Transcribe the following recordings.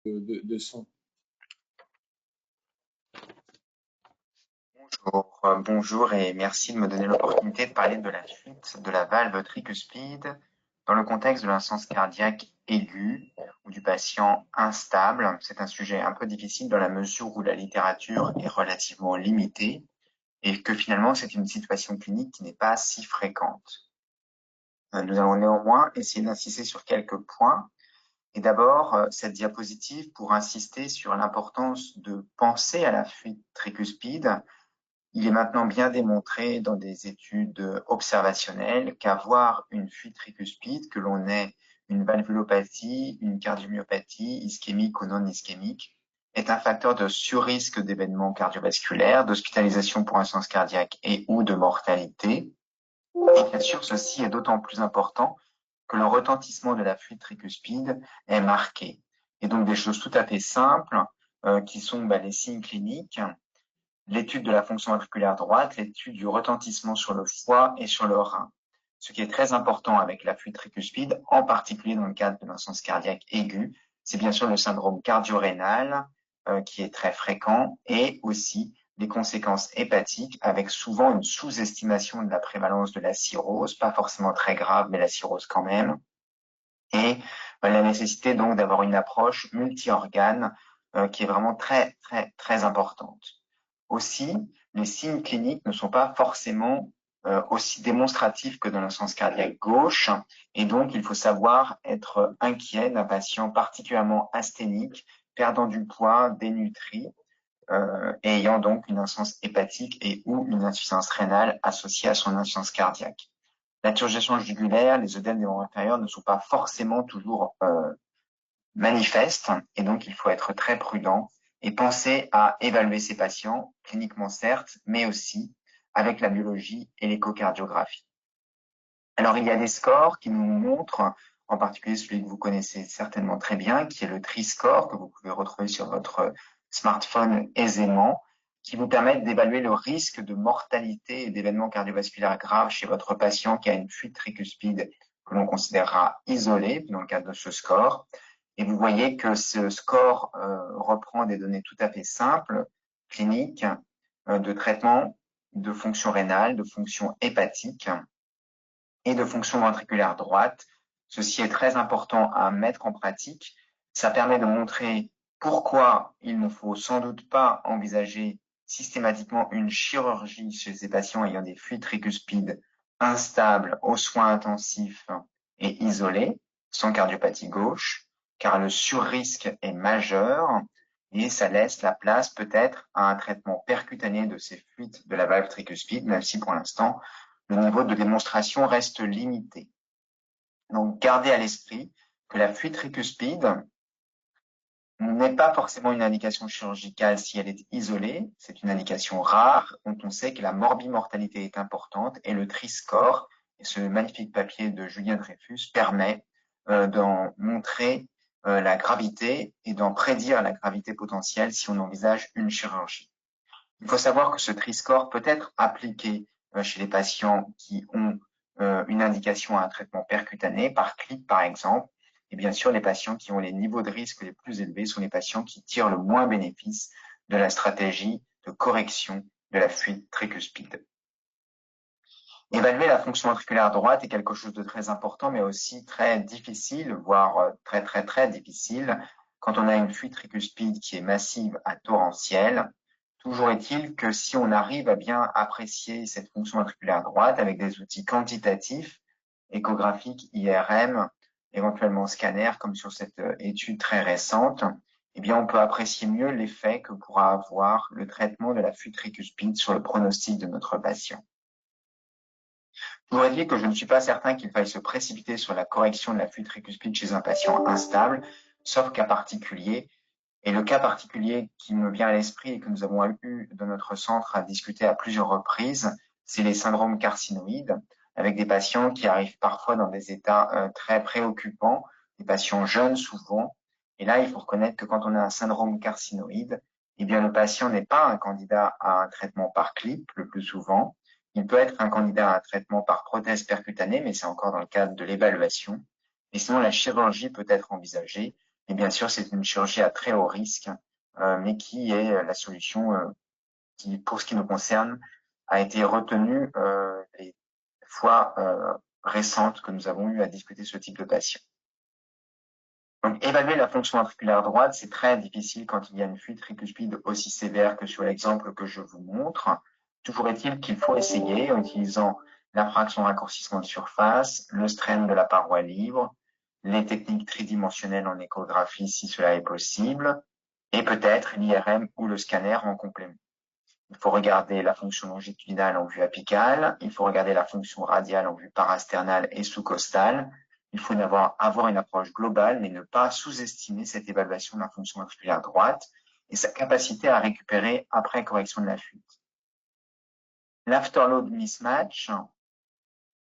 de son. Bonjour et merci de me donner l'opportunité de parler de la fuite de la valve tricuspide dans le contexte de l'insuffisance cardiaque aiguë ou du patient instable. C'est un sujet un peu difficile dans la mesure où la littérature est relativement limitée et que finalement c'est une situation clinique qui n'est pas si fréquente. Nous allons néanmoins essayer d'insister sur quelques points. Et d'abord, cette diapositive pour insister sur l'importance de penser à la fuite tricuspide. Il est maintenant bien démontré dans des études observationnelles qu'avoir une fuite tricuspide, que l'on ait une valvulopathie, une cardiomyopathie, ischémique ou non ischémique, est un facteur de surrisque d'événements cardiovasculaires, d'hospitalisation pour insuffisance cardiaque et ou de mortalité. Et bien sûr, ceci est d'autant plus important que le retentissement de la fuite tricuspide est marqué. Et donc des choses tout à fait simples qui sont les signes cliniques, l'étude de la fonction ventriculaire droite, l'étude du retentissement sur le foie et sur le rein. Ce qui est très important avec la fuite tricuspide, en particulier dans le cadre de l'insuffisance cardiaque aiguë, c'est bien sûr le syndrome cardio-rénal qui est très fréquent et aussi les conséquences hépatiques avec souvent une sous-estimation de la prévalence de la cirrhose, pas forcément très grave, mais la cirrhose quand même, et la nécessité donc d'avoir une approche multi-organes qui est vraiment très, très, très importante. Aussi, les signes cliniques ne sont pas forcément aussi démonstratifs que dans l'insuffisance cardiaque gauche, et donc il faut savoir être inquiet d'un patient particulièrement asthénique, perdant du poids, dénutri, et ayant donc une insuffisance hépatique et ou une insuffisance rénale associée à son insuffisance cardiaque. La turgescence jugulaire, les œdèmes des membres inférieurs ne sont pas forcément toujours manifestes, et donc il faut être très prudent et penser à évaluer ces patients, cliniquement certes, mais aussi avec la biologie et l'échocardiographie. Alors il y a des scores qui nous montrent, en particulier celui que vous connaissez certainement très bien, qui est le TRI-score, que vous pouvez retrouver sur votre smartphone aisément, qui vous permettent d'évaluer le risque de mortalité et d'événements cardiovasculaires graves chez votre patient qui a une fuite tricuspide que l'on considérera isolée dans le cadre de ce score. Et vous voyez que ce score reprend des données tout à fait simples, cliniques, de traitement de fonction rénale, de fonction hépatique et de fonction ventriculaire droite. Ceci est très important à mettre en pratique. Ça permet de montrer pourquoi il ne faut sans doute pas envisager systématiquement une chirurgie chez ces patients ayant des fuites tricuspides instables aux soins intensifs et isolés, sans cardiopathie gauche, car le surrisque est majeur et ça laisse la place peut-être à un traitement percutané de ces fuites de la valve tricuspide, même si pour l'instant, le niveau de démonstration reste limité. Donc, gardez à l'esprit que la fuite tricuspide n'est pas forcément une indication chirurgicale si elle est isolée. C'est une indication rare dont on sait que la morbimortalité est importante et le TRI-score, et ce magnifique papier de Julien Dreyfus, permet d'en montrer la gravité et d'en prédire la gravité potentielle si on envisage une chirurgie. Il faut savoir que ce TRI-score peut être appliqué chez les patients qui ont une indication à un traitement percutané, par clic par exemple. Et bien sûr, les patients qui ont les niveaux de risque les plus élevés sont les patients qui tirent le moins bénéfice de la stratégie de correction de la fuite tricuspide. Évaluer la fonction ventriculaire droite est quelque chose de très important, mais aussi très difficile, voire très, très, très difficile, quand on a une fuite tricuspide qui est massive à torrentielle. Toujours est-il que si on arrive à bien apprécier cette fonction ventriculaire droite avec des outils quantitatifs, échographiques, IRM, éventuellement scanner, comme sur cette étude très récente, eh bien, on peut apprécier mieux l'effet que pourra avoir le traitement de la fuite tricuspide sur le pronostic de notre patient. Toujours est-il que je ne suis pas certain qu'il faille se précipiter sur la correction de la fuite tricuspide chez un patient instable, sauf cas particulier. Et le cas particulier qui me vient à l'esprit et que nous avons eu dans notre centre à discuter à plusieurs reprises, c'est les syndromes carcinoïdes, avec des patients qui arrivent parfois dans des états très préoccupants, des patients jeunes souvent. Et là, il faut reconnaître que quand on a un syndrome carcinoïde, eh bien, le patient n'est pas un candidat à un traitement par clip le plus souvent. Il peut être un candidat à un traitement par prothèse percutanée, mais c'est encore dans le cadre de l'évaluation. Et sinon, la chirurgie peut être envisagée. Et bien sûr, c'est une chirurgie à très haut risque, mais qui est la solution qui, pour ce qui nous concerne, a été retenue les fois récentes que nous avons eu à discuter ce type de patient. Donc, évaluer la fonction ventriculaire droite, c'est très difficile quand il y a une fuite tricuspide aussi sévère que sur l'exemple que je vous montre. Toujours est-il qu'il faut essayer en utilisant la fraction raccourcissement de surface, le strain de la paroi libre, les techniques tridimensionnelles en échographie si cela est possible, et peut-être l'IRM ou le scanner en complément. Il faut regarder la fonction longitudinale en vue apicale, il faut regarder la fonction radiale en vue parasternale et sous-costale. Il faut avoir une approche globale, mais ne pas sous-estimer cette évaluation de la fonction ventriculaire droite et sa capacité à récupérer après correction de la fuite. L'afterload mismatch,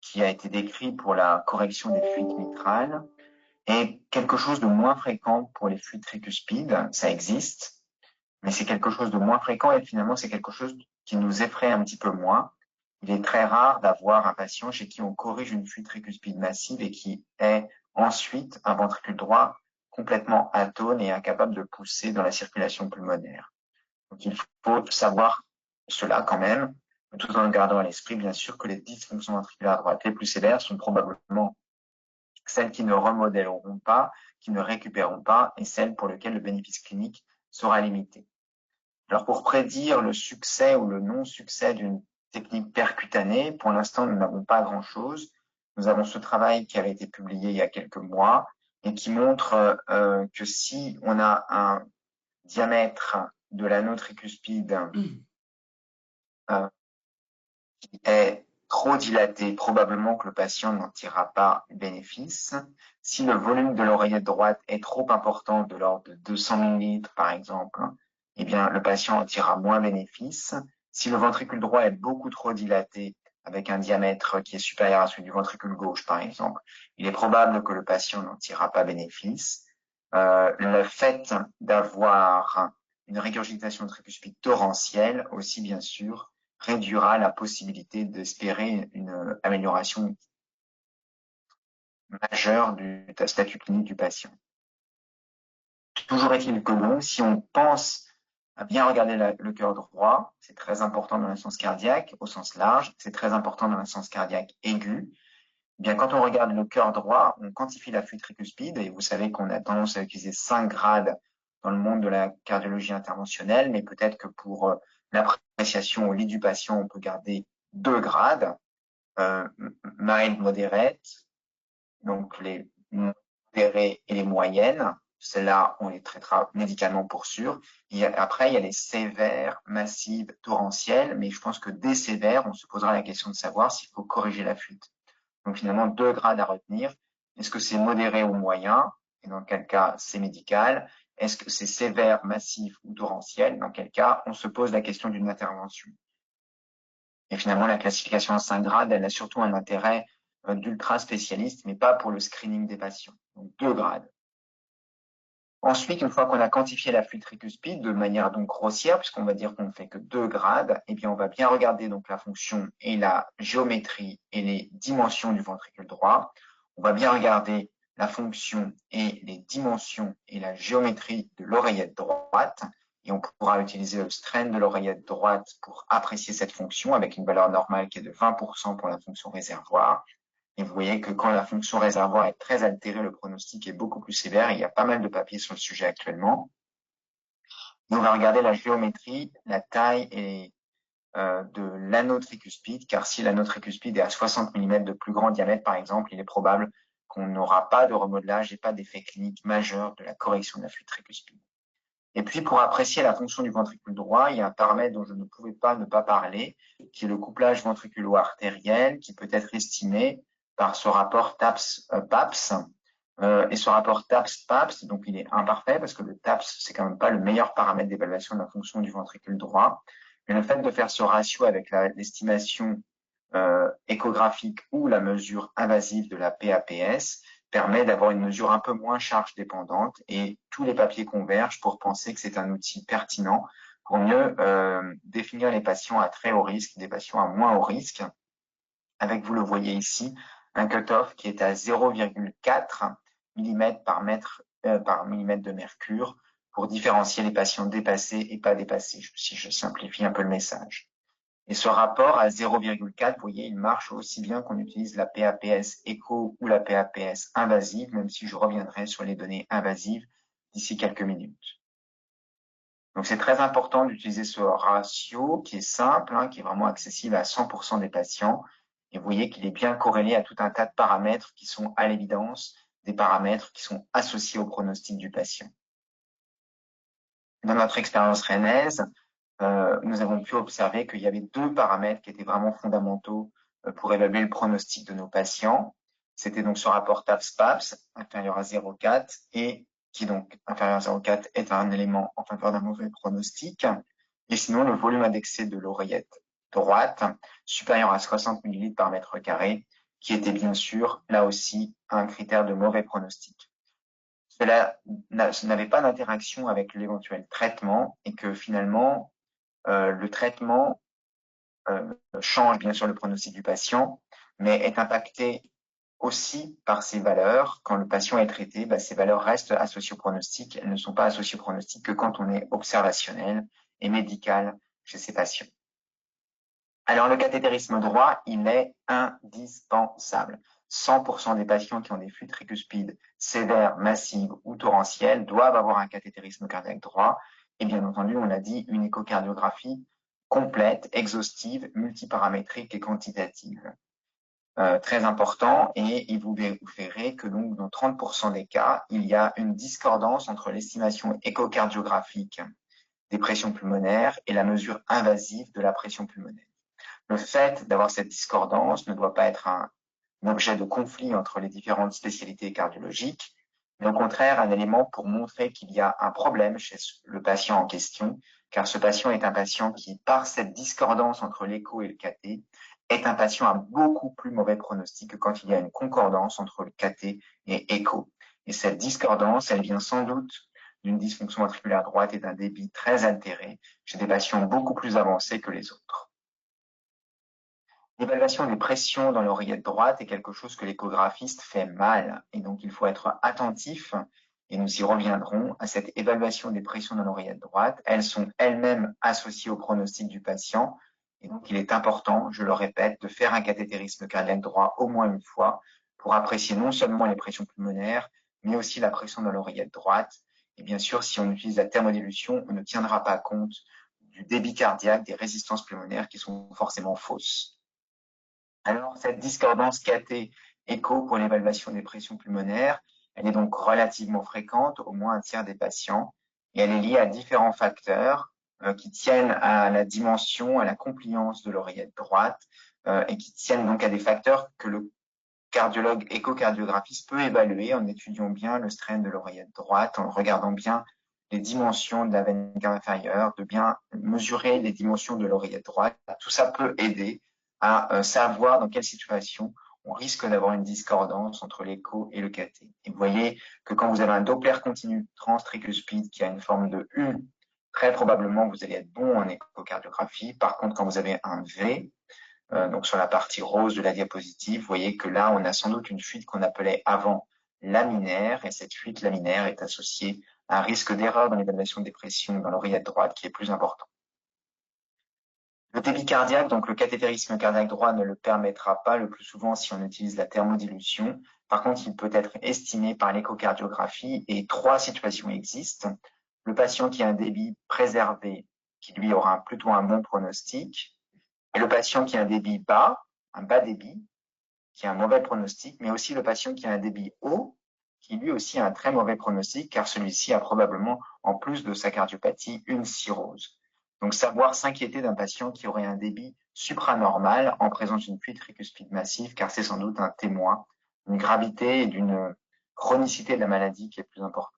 qui a été décrit pour la correction des fuites mitrales, est quelque chose de moins fréquent pour les fuites tricuspides. Ça existe, mais c'est quelque chose de moins fréquent et finalement c'est quelque chose qui nous effraie un petit peu moins. Il est très rare d'avoir un patient chez qui on corrige une fuite tricuspide massive et qui est ensuite un ventricule droit complètement atone et incapable de pousser dans la circulation pulmonaire. Donc il faut savoir cela quand même, tout en gardant à l'esprit bien sûr que les dysfonctions ventriculaires droites les plus sévères sont probablement celles qui ne remodèleront pas, qui ne récupéreront pas et celles pour lesquelles le bénéfice clinique sera limité. Alors pour prédire le succès ou le non-succès d'une technique percutanée, pour l'instant nous n'avons pas grand-chose. Nous avons ce travail qui avait été publié il y a quelques mois et qui montre que si on a un diamètre de l'anneau tricuspide qui est trop dilaté, probablement que le patient n'en tirera pas bénéfice. Si le volume de l'oreillette droite est trop important, de l'ordre de 200 ml par exemple, eh bien le patient en tirera moins bénéfice. Si le ventricule droit est beaucoup trop dilaté, avec un diamètre qui est supérieur à celui du ventricule gauche par exemple, il est probable que le patient n'en tirera pas bénéfice. Le fait d'avoir une régurgitation tricuspide torrentielle aussi bien sûr réduira la possibilité d'espérer une amélioration majeure du statut clinique du patient. Toujours est-il que non, si on pense à bien regarder le cœur droit, c'est très important dans l'insuffisance cardiaque au sens large, c'est très important dans l'insuffisance cardiaque aiguë. Bien, quand on regarde le cœur droit, on quantifie la fuite tricuspide et vous savez qu'on a tendance à utiliser 5 grades dans le monde de la cardiologie interventionnelle, mais peut-être que pour l'appréciation au lit du patient, on peut garder 2 grades, mild, moderate, donc les modérés et les moyennes. Celles-là, on les traitera médicalement pour sûr. Après, il y a les sévères, massives, torrentielles, mais je pense que dès sévères, on se posera la question de savoir s'il faut corriger la fuite. Donc finalement, 2 grades à retenir. Est-ce que c'est modéré ou moyen? Et dans quel cas, c'est médical. Est-ce que c'est sévère, massif ou torrentiel? Dans quel cas, on se pose la question d'une intervention. Et finalement, la classification en 5 grades, elle a surtout un intérêt d'ultra spécialiste, mais pas pour le screening des patients. Donc 2 grades. Ensuite, une fois qu'on a quantifié la fuite tricuspide de manière donc grossière, puisqu'on va dire qu'on ne fait que 2 grades, eh bien, on va bien regarder donc la fonction et la géométrie et les dimensions du ventricule droit. On va bien regarder la fonction et les dimensions et la géométrie de l'oreillette droite. Et on pourra utiliser le strain de l'oreillette droite pour apprécier cette fonction avec une valeur normale qui est de 20% pour la fonction réservoir. Et vous voyez que quand la fonction réservoir est très altérée, le pronostic est beaucoup plus sévère. Il y a pas mal de papiers sur le sujet actuellement. Et on va regarder la géométrie, la taille de l'anneau tricuspide, car si l'anneau tricuspide est à 60 mm de plus grand diamètre, par exemple, il est probable qu'on n'aura pas de remodelage et pas d'effet clinique majeur de la correction de la fuite tricuspide. Et puis, pour apprécier la fonction du ventricule droit, il y a un paramètre dont je ne pouvais pas ne pas parler, qui est le couplage ventriculo-artériel, qui peut être estimé par ce rapport TAPS-PAPS. Et ce rapport TAPS-PAPS, donc il est imparfait parce que le TAPS, c'est quand même pas le meilleur paramètre d'évaluation de la fonction du ventricule droit. Mais le fait de faire ce ratio avec l'estimation échographique ou la mesure invasive de la PAPS permet d'avoir une mesure un peu moins charge dépendante et tous les papiers convergent pour penser que c'est un outil pertinent pour mieux définir les patients à très haut risque, des patients à moins haut risque. Avec, vous le voyez ici, un cutoff qui est à 0,4 mm par mètre par millimètre de mercure pour différencier les patients dépassés et pas dépassés, si je simplifie un peu le message. Et ce rapport à 0,4, vous voyez, il marche aussi bien qu'on utilise la PAPS écho ou la PAPS invasive, même si je reviendrai sur les données invasives d'ici quelques minutes. Donc, c'est très important d'utiliser ce ratio qui est simple, qui est vraiment accessible à 100% des patients. Et vous voyez qu'il est bien corrélé à tout un tas de paramètres qui sont à l'évidence des paramètres qui sont associés au pronostic du patient. Dans notre expérience rennaise, nous avons pu observer qu'il y avait deux paramètres qui étaient vraiment fondamentaux pour évaluer le pronostic de nos patients. C'était donc ce rapport TAPS-PAPS inférieur à 0,4 et qui donc inférieur à 0,4 est un élément en faveur d'un mauvais pronostic. Et sinon, le volume indexé de l'oreillette droite supérieur à 60 ml par mètre carré, qui était bien sûr là aussi un critère de mauvais pronostic. Cela n'avait pas d'interaction avec l'éventuel traitement et que finalement, le traitement change bien sûr le pronostic du patient, mais est impacté aussi par ces valeurs. Quand le patient est traité, ces valeurs restent associées au pronostic. Elles ne sont pas associées au pronostic que quand on est observationnel et médical chez ces patients. Alors, le cathétérisme droit, il est indispensable. 100% des patients qui ont des fuites tricuspides sévères, massives ou torrentielles doivent avoir un cathétérisme cardiaque droit. Et bien entendu, on l'a dit, une échocardiographie complète, exhaustive, multiparamétrique et quantitative. Très important, et vous verrez que donc dans 30% des cas, il y a une discordance entre l'estimation échocardiographique des pressions pulmonaires et la mesure invasive de la pression pulmonaire. Le fait d'avoir cette discordance ne doit pas être un objet de conflit entre les différentes spécialités cardiologiques, mais au contraire un élément pour montrer qu'il y a un problème chez le patient en question, car ce patient est un patient qui, par cette discordance entre l'écho et le cathé, est un patient à beaucoup plus mauvais pronostic que quand il y a une concordance entre le cathé et écho. Et cette discordance, elle vient sans doute d'une dysfonction ventriculaire droite et d'un débit très altéré chez des patients beaucoup plus avancés que les autres. L'évaluation des pressions dans l'oreillette droite est quelque chose que l'échographiste fait mal, et donc il faut être attentif, et nous y reviendrons, à cette évaluation des pressions dans l'oreillette droite. Elles sont elles-mêmes associées au pronostic du patient, et donc il est important, je le répète, de faire un cathétérisme cardiaque droit au moins une fois pour apprécier non seulement les pressions pulmonaires, mais aussi la pression dans l'oreillette droite. Et bien sûr, si on utilise la thermodilution, on ne tiendra pas compte du débit cardiaque, des résistances pulmonaires qui sont forcément fausses. Alors, cette discordance cathé-écho pour l'évaluation des pressions pulmonaires, elle est donc relativement fréquente, au moins un tiers des patients, et elle est liée à différents facteurs qui tiennent à la dimension, à la compliance de l'oreillette droite, et qui tiennent donc à des facteurs que le cardiologue échocardiographiste peut évaluer en étudiant bien le strain de l'oreillette droite, en regardant bien les dimensions de la veine cave inférieure, de bien mesurer les dimensions de l'oreillette droite. Tout ça peut aider à savoir dans quelle situation on risque d'avoir une discordance entre l'écho et le cathé. Et vous voyez que quand vous avez un Doppler continu transtricuspide qui a une forme de U, très probablement vous allez être bon en échocardiographie. Par contre, quand vous avez un V, donc sur la partie rose de la diapositive, vous voyez que là, on a sans doute une fuite qu'on appelait avant laminaire, et cette fuite laminaire est associée à un risque d'erreur dans l'évaluation des pressions dans l'oreillette droite qui est plus important. Le débit cardiaque, donc le cathétérisme cardiaque droit ne le permettra pas le plus souvent si on utilise la thermodilution. Par contre, il peut être estimé par l'échocardiographie et trois situations existent. Le patient qui a un débit préservé, qui lui aura plutôt un bon pronostic, et le patient qui a un débit bas, un bas débit, qui a un mauvais pronostic, mais aussi le patient qui a un débit haut, qui lui aussi a un très mauvais pronostic, car celui-ci a probablement, en plus de sa cardiopathie, une cirrhose. Donc, savoir s'inquiéter d'un patient qui aurait un débit supranormal en présence d'une fuite tricuspide massive, car c'est sans doute un témoin d'une gravité et d'une chronicité de la maladie qui est plus importante.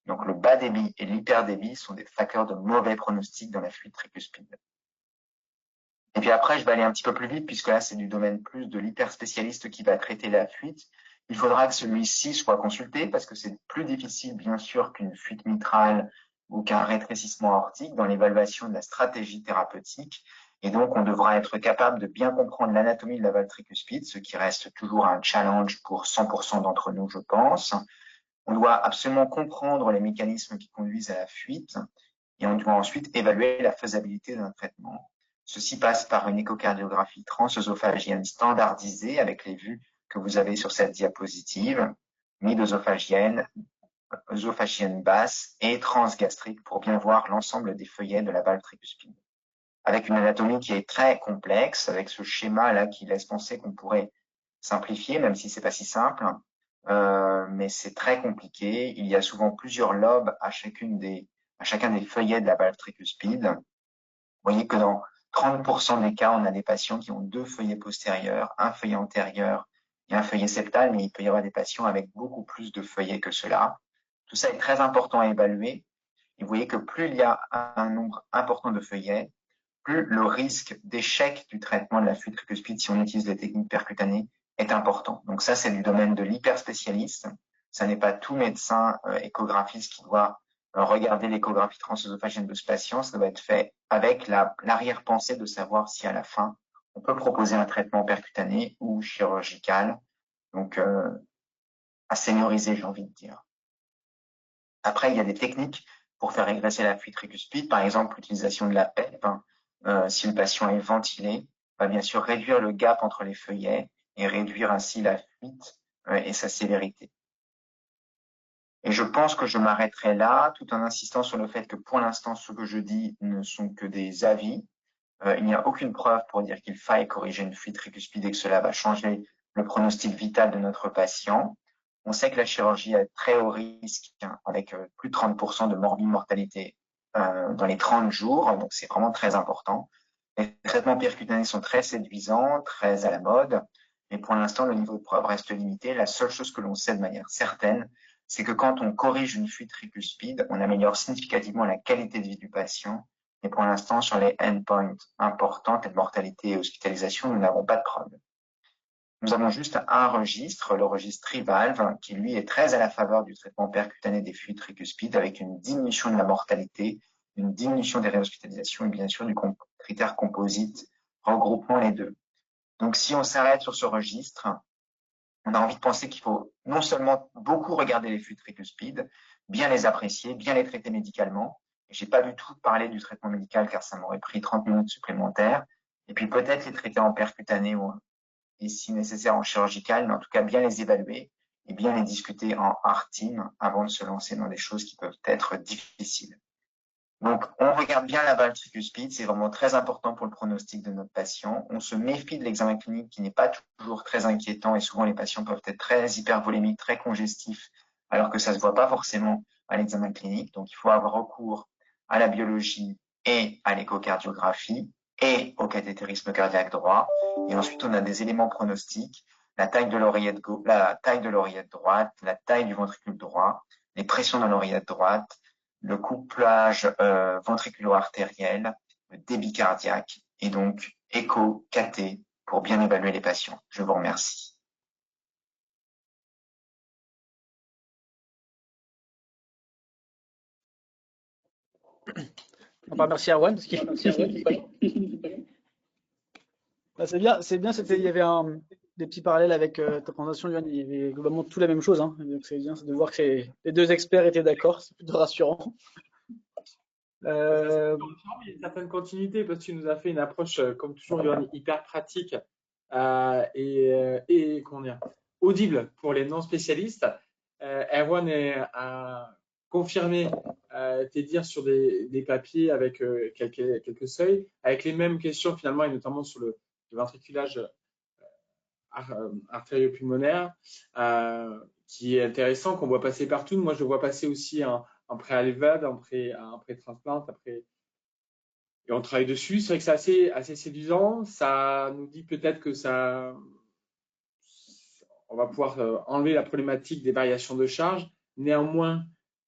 Donc, le bas débit et l'hyperdébit sont des facteurs de mauvais pronostic dans la fuite tricuspide. Et puis après, je vais aller un petit peu plus vite, puisque là, c'est du domaine plus de l'hyperspécialiste qui va traiter la fuite. Il faudra que celui-ci soit consulté, parce que c'est plus difficile, bien sûr, qu'une fuite mitrale ou qu'un rétrécissement aortique dans l'évaluation de la stratégie thérapeutique. Et donc, on devra être capable de bien comprendre l'anatomie de la valve tricuspide, ce qui reste toujours un challenge pour 100% d'entre nous, je pense. On doit absolument comprendre les mécanismes qui conduisent à la fuite et on doit ensuite évaluer la faisabilité d'un traitement. Ceci passe par une échocardiographie transœsophagienne standardisée avec les vues que vous avez sur cette diapositive, mid-œsophagienne, œsophagienne basse et transgastrique pour bien voir l'ensemble des feuillets de la valve tricuspide. Avec une anatomie qui est très complexe, avec ce schéma-là qui laisse penser qu'on pourrait simplifier, même si c'est pas si simple, mais c'est très compliqué. Il y a souvent plusieurs lobes à chacun des feuillets de la valve tricuspide. Vous voyez que dans 30% des cas, on a des patients qui ont 2 feuillets postérieurs, un feuillet antérieur et un feuillet septal, mais il peut y avoir des patients avec beaucoup plus de feuillets que cela. Tout ça est très important à évaluer. Et vous voyez que plus il y a un nombre important de feuillets, plus le risque d'échec du traitement de la fuite tricuspide si on utilise les techniques percutanées est important. Donc ça, c'est du domaine de l'hyperspécialiste. Ça n'est pas tout médecin échographiste qui doit regarder l'échographie transœsophagienne de ce patient. Ça doit être fait avec l'arrière-pensée de savoir si à la fin, on peut proposer un traitement percutané ou chirurgical. Donc, à senioriser, j'ai envie de dire. Après, il y a des techniques pour faire régresser la fuite tricuspide. Par exemple, l'utilisation de la PEP. Si le patient est ventilé, va bien sûr réduire le gap entre les feuillets et réduire ainsi la fuite et sa sévérité. Et je pense que je m'arrêterai là, tout en insistant sur le fait que pour l'instant, ce que je dis ne sont que des avis. Il n'y a aucune preuve pour dire qu'il faille corriger une fuite tricuspide et que cela va changer le pronostic vital de notre patient. On sait que la chirurgie est très haut risque, avec plus de 30% de mortalité dans les 30 jours, donc c'est vraiment très important. Les traitements percutanés sont très séduisants, très à la mode, mais pour l'instant, le niveau de preuve reste limité. La seule chose que l'on sait de manière certaine, c'est que quand on corrige une fuite tricuspide, on améliore significativement la qualité de vie du patient. Et pour l'instant, sur les endpoints importants, tels mortalité et hospitalisation, nous n'avons pas de preuve. Nous avons juste un registre, le registre Trivalve, qui lui est très à la faveur du traitement percutané des fuites tricuspides, avec une diminution de la mortalité, une diminution des réhospitalisations et bien sûr du critère composite, regroupant les deux. Donc si on s'arrête sur ce registre, on a envie de penser qu'il faut non seulement beaucoup regarder les fuites tricuspides, bien les apprécier, bien les traiter médicalement. J'ai pas du tout parlé du traitement médical car ça m'aurait pris 30 minutes supplémentaires. Et puis peut-être les traiter en percutané et si nécessaire en chirurgical, mais en tout cas bien les évaluer et bien les discuter en hard team avant de se lancer dans des choses qui peuvent être difficiles. Donc, on regarde bien la valve tricuspide, c'est vraiment très important pour le pronostic de notre patient. On se méfie de l'examen clinique qui n'est pas toujours très inquiétant et souvent les patients peuvent être très hypervolémiques, très congestifs, alors que ça ne se voit pas forcément à l'examen clinique. Donc, il faut avoir recours à la biologie et à l'échocardiographie et au cathétérisme cardiaque droit. Et ensuite, on a des éléments pronostiques, la taille de l'oreillette droite, la taille du ventricule droit, les pressions dans l'oreillette droite, le couplage ventriculo-artériel, le débit cardiaque et donc écho, cathé pour bien évaluer les patients. Je vous remercie. Enfin, merci Erwan, parce c'est bien, il y avait des petits parallèles avec ta présentation, Yoann, il y avait globalement tout la même chose, hein. Donc c'est bien de voir que les deux experts étaient d'accord, c'est plutôt rassurant. Il y a une certaine continuité parce que tu nous as fait une approche, comme toujours, Yoann, hyper pratique et comment dire, audible pour les non spécialistes. Erwan a confirmé tes dires sur des papiers avec quelques seuils, avec les mêmes questions finalement, et notamment sur le ventriculage artério-pulmonaire, qui est intéressant, qu'on voit passer partout. Moi, je le vois passer aussi en pré-ALVAD, en pré-transplant, après. Et on travaille dessus. C'est vrai que c'est assez séduisant. Ça nous dit peut-être que on va pouvoir enlever la problématique des variations de charge. Néanmoins,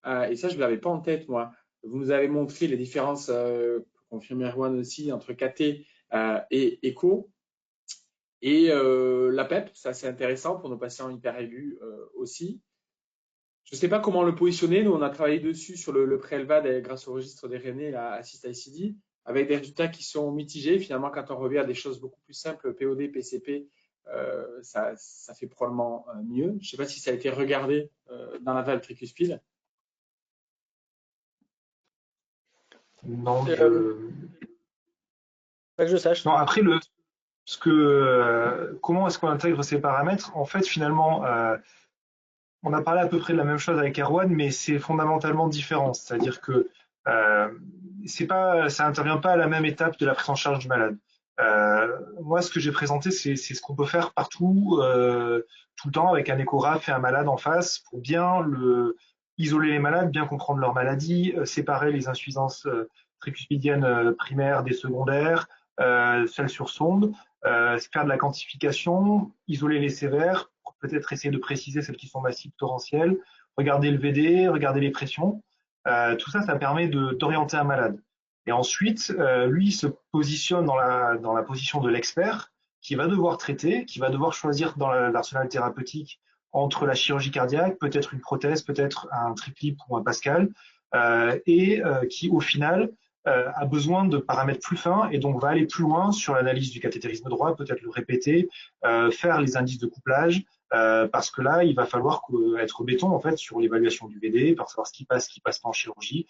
et ça, je ne l'avais pas en tête, moi, vous nous avez montré les différences, confirmé Erwan aussi, entre KT et écho. Et la PEP, ça c'est intéressant pour nos patients hyper aigus aussi. Je ne sais pas comment le positionner. Nous, on a travaillé dessus sur le pré-LVAD grâce au registre des Rennais, la Assist-ICD, avec des résultats qui sont mitigés. Finalement, quand on revient à des choses beaucoup plus simples, POD, PCP, ça fait probablement mieux. Je ne sais pas si ça a été regardé dans la valve tricuspide. Non, Pas que je sache. non, après, comment est-ce qu'on intègre ces paramètres? En fait, finalement, on a parlé à peu près de la même chose avec Erwan, mais c'est fondamentalement différent. C'est-à-dire que euh, ça n'intervient pas à la même étape de la prise en charge du malade. Moi, ce que j'ai présenté, c'est ce qu'on peut faire partout, tout le temps, avec un échographe et un malade en face, pour bien isoler les malades, bien comprendre leur maladie, séparer les insuffisances tricuspidiennes primaires des secondaires, celles sur sonde, faire de la quantification, isoler les sévères, pour peut-être essayer de préciser celles qui sont massives torrentielles, regarder le VD, regarder les pressions. Tout ça, ça permet d'orienter un malade. Et ensuite, lui se positionne dans la position de l'expert qui va devoir traiter, qui va devoir choisir dans l'arsenal thérapeutique entre la chirurgie cardiaque, peut-être une prothèse, peut-être un triclip ou un Pascal, et qui au final a besoin de paramètres plus fins et donc va aller plus loin sur l'analyse du cathétérisme droit, peut-être le répéter, faire les indices de couplage, parce que là, il va falloir être béton en fait sur l'évaluation du VD, pour savoir ce qui passe pas en chirurgie.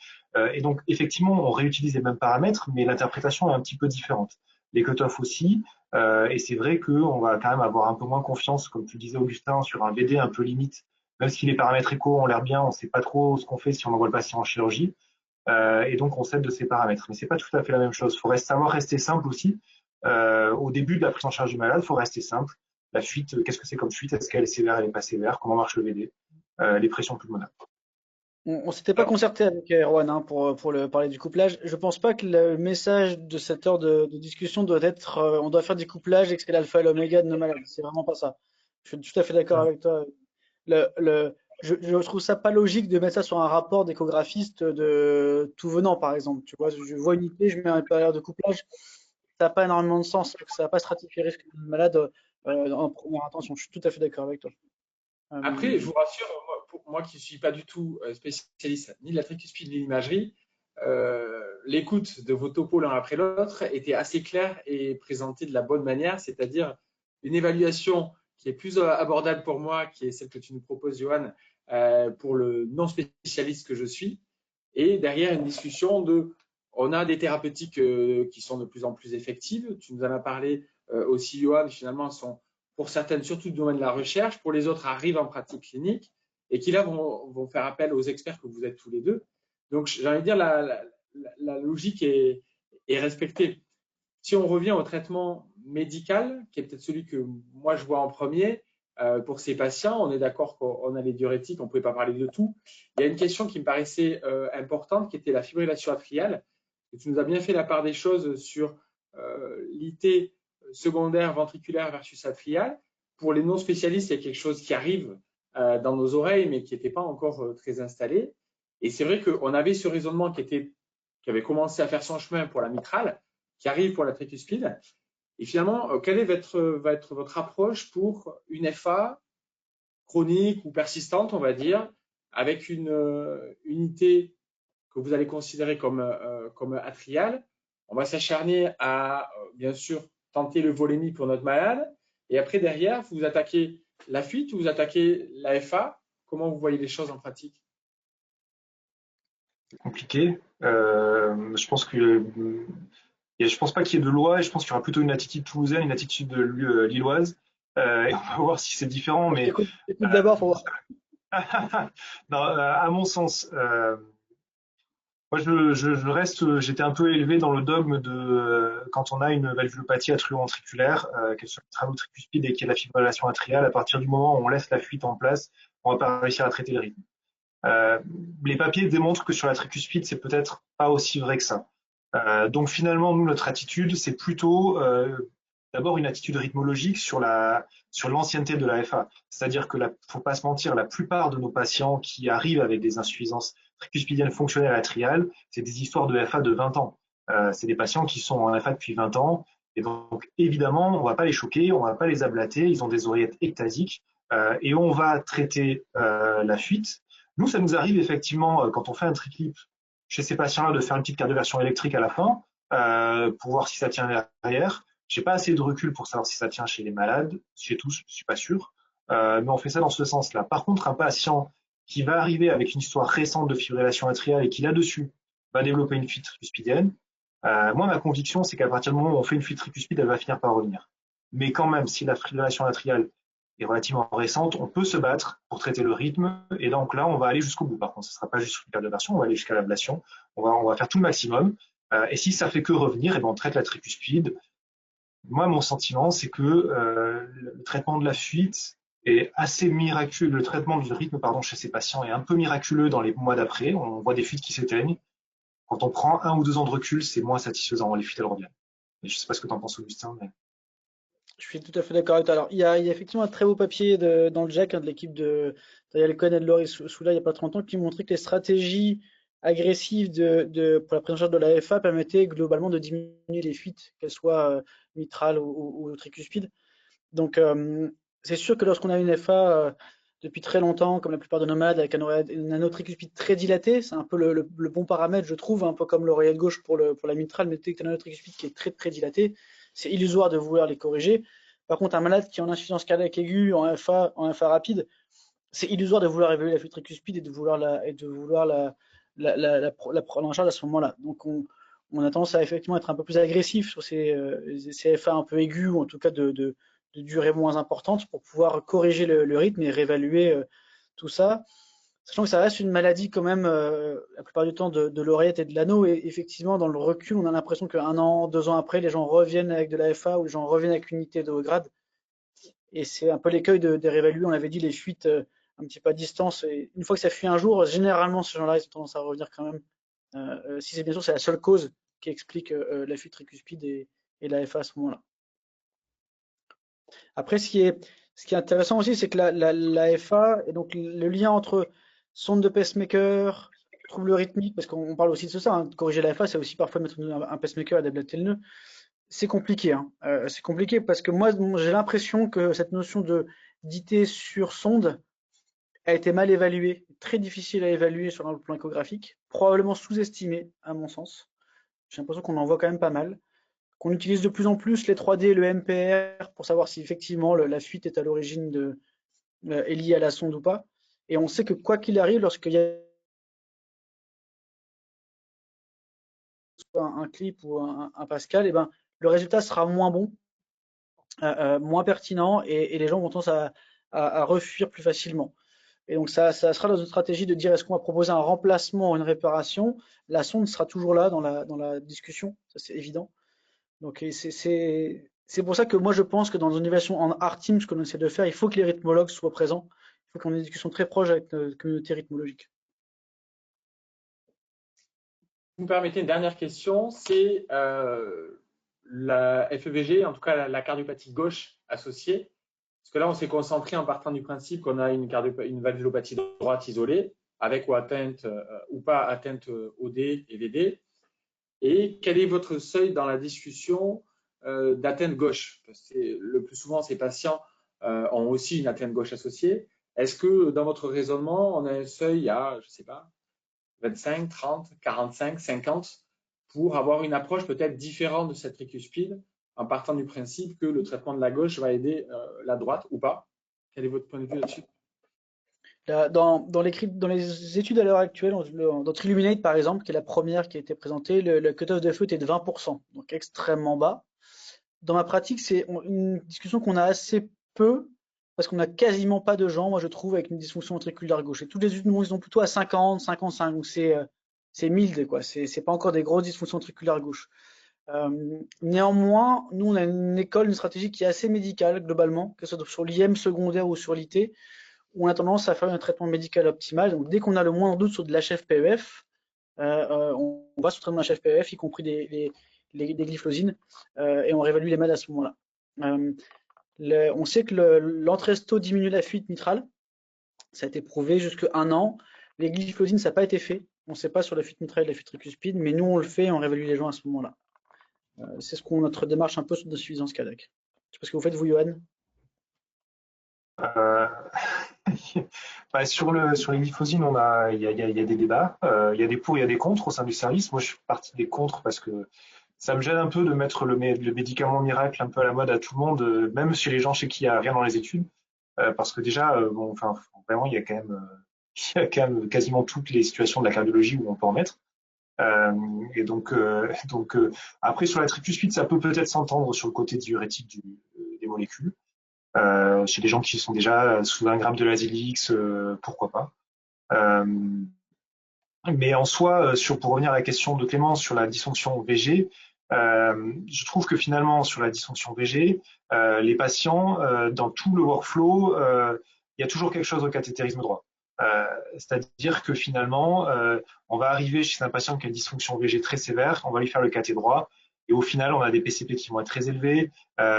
Et donc effectivement, on réutilise les mêmes paramètres, mais l'interprétation est un petit peu différente. Les cut-offs aussi, et c'est vrai qu'on va quand même avoir un peu moins confiance, comme tu le disais Augustin, sur un VD un peu limite, même si les paramètres écho ont l'air bien, on ne sait pas trop ce qu'on fait si on envoie le patient en chirurgie. Et donc on s'aide de ces paramètres. Mais c'est pas tout à fait la même chose. Il faut savoir rester simple aussi. Au début de la prise en charge du malade, il faut rester simple. La fuite, qu'est-ce que c'est comme fuite? Est-ce qu'elle est sévère, elle n'est pas sévère? Comment marche le VD? Les pressions pulmonaires. On s'était pas concerté avec Erwan hein, pour parler du couplage. Je pense pas que le message de cette heure de discussion doit être on doit faire des couplages et que c'est l'alpha et l'oméga de nos malades. C'est vraiment pas ça. Je suis tout à fait d'accord avec toi. Je trouve ça pas logique de mettre ça sur un rapport d'échographiste de tout venant, par exemple. Tu vois, je vois une IP, je mets un période de couplage. Ça n'a pas énormément de sens. Ça va pas stratifier le risque du malade en première intention. Je suis tout à fait d'accord avec toi. Après, je vous rassure, moi qui ne suis pas du tout spécialiste ni de la tricuspide ni de l'imagerie, l'écoute de vos topos l'un après l'autre était assez claire et présentée de la bonne manière, c'est-à-dire une évaluation qui est plus abordable pour moi, qui est celle que tu nous proposes, Johan, pour le non spécialiste que je suis, et derrière une discussion on a des thérapeutiques qui sont de plus en plus effectives, tu nous en as parlé aussi, Johan, finalement, sont pour certaines, surtout du domaine de la recherche, pour les autres, arrivent en pratique clinique et qui là vont faire appel aux experts que vous êtes tous les deux. Donc, j'ai envie de dire, la logique est respectée. Si on revient au traitement médical, qui est peut-être celui que moi je vois en premier, pour ces patients, on est d'accord qu'on a les diurétiques, on ne pouvait pas parler de tout. Il y a une question qui me paraissait importante, qui était la fibrillation atriale. Et tu nous as bien fait la part des choses sur l'IT secondaire ventriculaire versus atrial. Pour les non spécialistes, il y a quelque chose qui arrive dans nos oreilles, mais qui n'était pas encore très installé. Et c'est vrai qu'on avait ce raisonnement qui avait commencé à faire son chemin pour la mitrale, qui arrive pour la tricuspide. Et finalement, quelle va être votre approche pour une FA chronique ou persistante, on va dire, avec une unité que vous allez considérer comme atriale? On va s'acharner à, bien sûr, tenter le volémie pour notre malade. Et après, derrière, vous attaquez la fuite ou vous attaquez la FA. Comment vous voyez les choses en pratique? C'est compliqué. Je pense pas qu'il y ait de loi et je pense qu'il y aura plutôt une attitude toulousaine, une attitude lilloise. Et on va voir si c'est différent. Mais Écoute d'abord pour voir. non, à mon sens, moi j'étais un peu élevé dans le dogme de quand on a une valvulopathie atrioventriculaire, qu'elle soit travotricuspide et qu'il y ait la fibrillation atriale, à partir du moment où on laisse la fuite en place, on va pas réussir à traiter le rythme. Les papiers démontrent que sur la tricuspide, c'est peut-être pas aussi vrai que ça. Donc finalement, nous, notre attitude, c'est plutôt d'abord une attitude rythmologique sur l'ancienneté de la FA. C'est-à-dire que faut pas se mentir, la plupart de nos patients qui arrivent avec des insuffisances tricuspidiennes fonctionnelles atriales, c'est des histoires de FA de 20 ans. C'est des patients qui sont en FA depuis 20 ans. Et donc, évidemment, on va pas les choquer, on va pas les ablater, ils ont des oreillettes ectasiques, et on va traiter la fuite. Nous, ça nous arrive effectivement, quand on fait un triclip chez ces patients-là, de faire une petite cardioversion électrique à la fin, pour voir si ça tient derrière. J'ai pas assez de recul pour savoir si ça tient chez les malades, chez tous, je suis pas sûr. Mais on fait ça dans ce sens-là. Par contre, un patient qui va arriver avec une histoire récente de fibrillation atriale et qui là-dessus va développer une fuite tricuspidienne, moi, ma conviction, c'est qu'à partir du moment où on fait une fuite tricuspide, elle va finir par revenir. Mais quand même, si la fibrillation atriale est relativement récente, on peut se battre pour traiter le rythme. Et donc là, on va aller jusqu'au bout. Par contre, ce ne sera pas juste une cardioversion, on va aller jusqu'à l'ablation. On va faire tout le maximum. Et si ça fait que revenir, et ben on traite la tricuspide. Moi, mon sentiment, c'est que le traitement de la fuite est assez miraculeux. Le traitement du rythme, pardon, chez ces patients est un peu miraculeux dans les mois d'après. On voit des fuites qui s'éteignent. Quand on prend 1 ou 2 ans de recul, c'est moins satisfaisant. Les fuites, elles reviennent. Et je ne sais pas ce que tu en penses, Augustin, mais... Je suis tout à fait d'accord avec toi. Alors, il y a effectivement un très beau papier dans le Jack, de l'équipe de Daniel Cohen et de Laurie Soula il n'y a pas trop longtemps qui montrait que les stratégies agressives pour la prise en charge de la FA permettaient globalement de diminuer les fuites, qu'elles soient mitrales ou tricuspides. Donc, c'est sûr que lorsqu'on a une FA depuis très longtemps, comme la plupart de nos malades, avec une anotricuspide très dilatée, c'est un peu le bon paramètre, je trouve, un peu comme l'oreillette gauche pour la mitrale, mais dès que tu as une anotricuspide qui est très très dilatée, c'est illusoire de vouloir les corriger. Par contre, un malade qui est en insuffisance cardiaque aiguë, en FA rapide, c'est illusoire de vouloir évaluer la fuite tricuspide et de vouloir la prendre en charge à ce moment-là. Donc, on a tendance à effectivement être un peu plus agressif sur ces FA un peu aigus, ou en tout cas de durée moins importante, pour pouvoir corriger le rythme et réévaluer tout ça. Sachant que ça reste une maladie quand même, la plupart du temps, de l'oreillette et de l'anneau. Et effectivement, dans le recul, on a l'impression qu'un an, 2 ans après, les gens reviennent avec de la FA ou les gens reviennent avec une unité de haut grade. Et c'est un peu l'écueil de réévaluer, on avait dit, les fuites un petit peu à distance. Et une fois que ça fuit un jour, généralement, ces gens-là, ils ont tendance à revenir quand même. Si c'est bien sûr, c'est la seule cause qui explique la fuite tricuspide et la FA à ce moment-là. Après, ce qui est intéressant aussi, c'est que la FA, et donc le lien entre sonde de pacemaker, trouble rythmique, parce qu'on parle aussi de ça, hein, corriger la FA, c'est aussi parfois mettre un pacemaker et d'ablater le nœud. C'est compliqué, hein. C'est compliqué parce que moi, j'ai l'impression que cette notion d'IT sur sonde a été mal évaluée, très difficile à évaluer sur un plan échographique, probablement sous-estimée à mon sens. J'ai l'impression qu'on en voit quand même pas mal, qu'on utilise de plus en plus les 3D et le MPR pour savoir si effectivement la fuite est à l'origine est liée à la sonde ou pas. Et on sait que quoi qu'il arrive, lorsqu'il y a un clip ou un Pascal, et ben, le résultat sera moins bon, moins pertinent, et les gens vont tendance à refuir plus facilement. Et donc ça sera dans une stratégie de dire est-ce qu'on va proposer un remplacement ou une réparation. La sonde sera toujours là dans la discussion, ça c'est évident. Donc c'est pour ça que moi je pense que dans une innovation en art team, ce que l'on essaie de faire, il faut que les rythmologues soient présents. Il faut qu'on ait une discussion très proche avec notre communauté rythmologique. Vous me permettez une dernière question, c'est la FEVG, en tout cas la cardiopathie gauche associée. Parce que là, on s'est concentré en partant du principe qu'on a une valvulopathie droite isolée, avec ou atteinte ou pas atteinte OD et VD. Et quel est votre seuil dans la discussion d'atteinte gauche? Parce que le plus souvent, ces patients ont aussi une atteinte gauche associée. Est-ce que dans votre raisonnement, on a un seuil à, je ne sais pas, 25, 30, 45, 50 pour avoir une approche peut-être différente de cette tricuspide en partant du principe que le traitement de la gauche va aider la droite ou pas? Quel est votre point de vue là-dessus? Dans les études à l'heure actuelle, dans Triluminate par exemple, qui est la première qui a été présentée, le cutoff de feu était de 20%, donc extrêmement bas. Dans ma pratique, c'est une discussion qu'on a assez peu, parce qu'on n'a quasiment pas de gens, moi je trouve, avec une dysfonction ventriculaire gauche. Et toutes les études ils sont plutôt à 50, 55, donc c'est mild, quoi. C'est pas encore des grosses dysfonctions ventriculaires gauche. Néanmoins, nous on a une école, une stratégie qui est assez médicale globalement, que ce soit sur l'IM secondaire ou sur l'IT, où on a tendance à faire un traitement médical optimal. Donc dès qu'on a le moindre doute sur de l'HFPEF, on va sur le traitement d'HFPEF, y compris des glyphosines, et on réévalue les malades à ce moment-là. On sait que l'Entresto diminue la fuite mitrale, ça a été prouvé jusqu'à 1 an. Les glyphosines, ça n'a pas été fait. On ne sait pas sur la fuite mitrale et la fuite tricuspide, mais nous on le fait et on réévalue les gens à ce moment-là. C'est notre démarche un peu de suffisance cardiaque. C'est ce que vous faites, vous, Johan? Euh, Bah, sur les glyphosines, il y a des débats. Il y a des pour, il y a des contre au sein du service. Moi, je suis parti des contre parce que ça me gêne un peu de mettre le médicament miracle un peu à la mode à tout le monde, même chez les gens chez qui il n'y a rien dans les études, parce que déjà, bon, enfin, vraiment, il y a quand même, il y a quand même quasiment toutes les situations de la cardiologie où on peut en mettre. Et donc, après, sur la tricuspide, ça peut peut-être s'entendre sur le côté diurétique des molécules. Chez des gens qui sont déjà sous 1 gramme de Lasix, pourquoi pas. Euh, mais en soi, pour revenir à la question de Clément sur la dysfonction VG, je trouve que finalement, sur la dysfonction VG, les patients, dans tout le workflow, il y a toujours quelque chose au cathétérisme droit. C'est-à-dire que finalement, on va arriver chez un patient qui a une dysfonction VG très sévère, on va lui faire le cathé droit, et au final, on a des PCP qui vont être très élevés,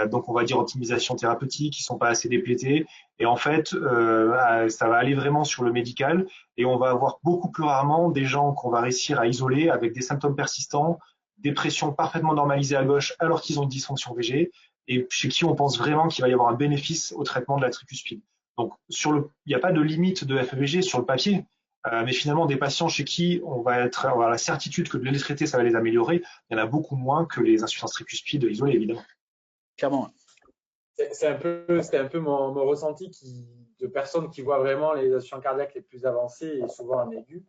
donc on va dire optimisation thérapeutique, qui sont pas assez déplétés, et en fait, ça va aller vraiment sur le médical, et on va avoir beaucoup plus rarement des gens qu'on va réussir à isoler avec des symptômes persistants, des pressions parfaitement normalisées à gauche alors qu'ils ont une dysfonction VG, et chez qui on pense vraiment qu'il va y avoir un bénéfice au traitement de la tricuspide. Donc, il n'y a pas de limite de FEVG sur le papier, mais finalement, des patients chez qui on va avoir la certitude que de les traiter, ça va les améliorer, il y en a beaucoup moins que les insuffisances tricuspides isolées, évidemment. Clairement. C'était un peu mon ressenti de personnes qui voient vraiment les insuffisances cardiaques les plus avancées et souvent en aigu.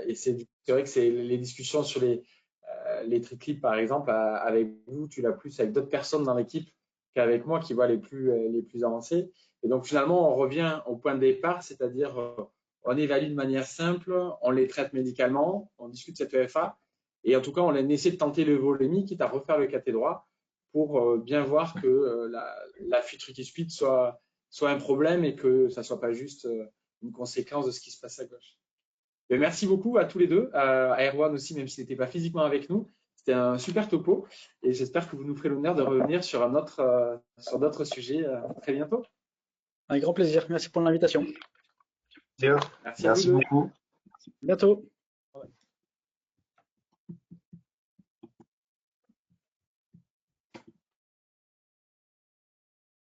Et c'est vrai que c'est les discussions sur les triclips, par exemple, avec vous, tu l'as plus avec d'autres personnes dans l'équipe qu'avec moi qui voient les plus avancés. Et donc, finalement, on revient au point de départ, c'est-à-dire on évalue de manière simple, on les traite médicalement, on discute cette EFA, et en tout cas, on essaie de tenter le volémie, quitte à refaire le cathé droit, pour bien voir que la fuite tricuspide soit un problème et que ça ne soit pas juste une conséquence de ce qui se passe à gauche. Mais merci beaucoup à tous les deux, à Erwan aussi, même s'il n'était pas physiquement avec nous. C'était un super topo et j'espère que vous nous ferez l'honneur de revenir sur d'autres sujets très bientôt. Un grand plaisir. Merci pour l'invitation. Merci à vous deux. Beaucoup. À bientôt.